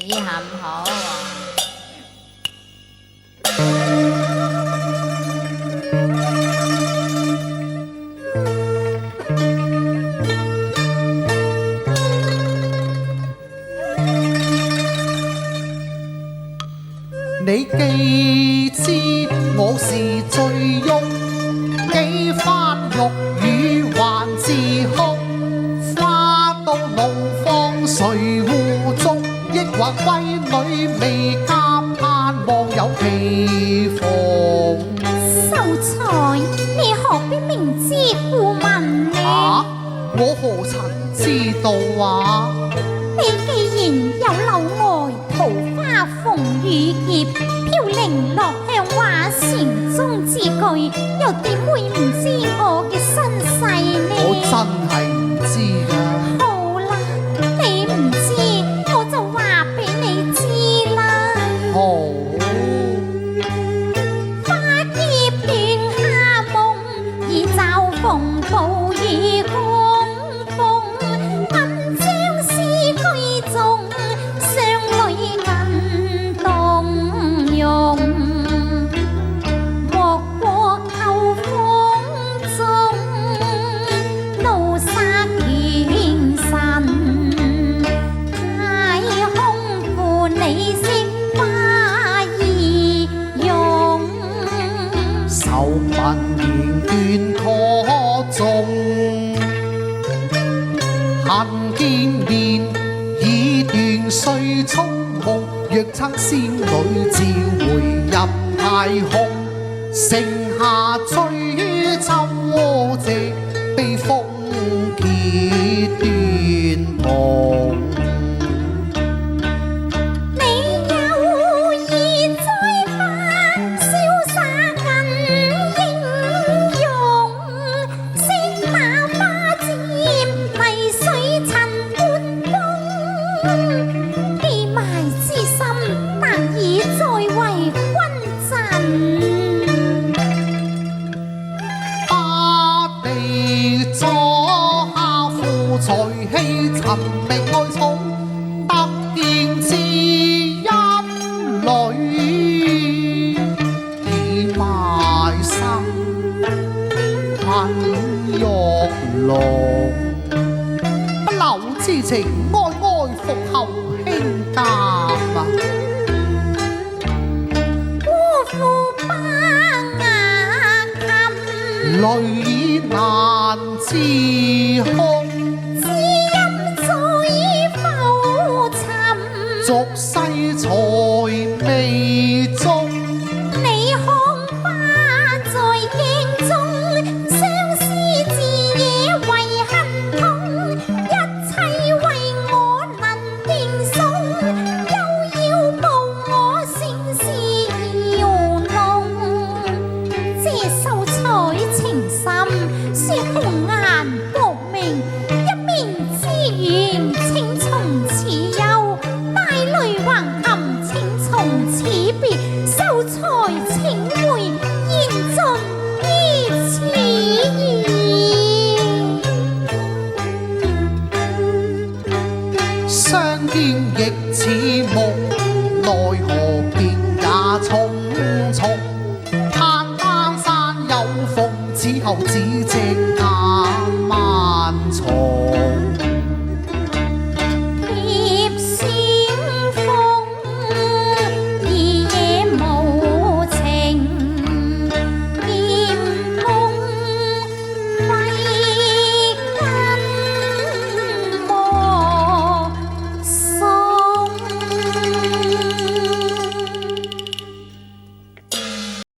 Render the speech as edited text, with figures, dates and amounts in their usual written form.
你好唔好啊？你既知我是醉翁，幾番玉語還自空。花到怒放誰護足？抑或閨女未嫁，盼望有期逢。秀才，你何必明知故問呢？我何曾知道啊？你既然有柳外桃花逢雨葉，飄零落向畫船中之句，又點會唔知我嘅身世呢？我真係唔知㗎。好啦，你唔知，我就話俾你知啦。好。花劫斷下夢，已驟逢暴雨狂風。文章詩句中，雙女更動容。莫過舊風中，怒殺元神。太空負你惜花易容。愁聞言斷可中，恨見面已斷歲匆夢。若測仙女召回入太空，剩下追秋夕，悲風結斷夢。你有意再發瀟灑更英勇，色馬花漸迷水塵半風，寄埋之心難以再為君贈。巴地左下負才氣沉溺愛寵，突見知音侶已埋身很玉龍。不朽之情哀哀復後輕淡啊！辜負巴雅琴，淚已難自控，知音在浮沉。俗世才未終。你看花在鏡中，相思自野為恨痛。一切為我能變鬆，又要報我性事搖弄。這秀才情深，說紅顏薄命，一面之緣情從此休，帶淚橫含情從此別。秀才請回，言盡於此意。相見亦似夢，奈何別也匆匆。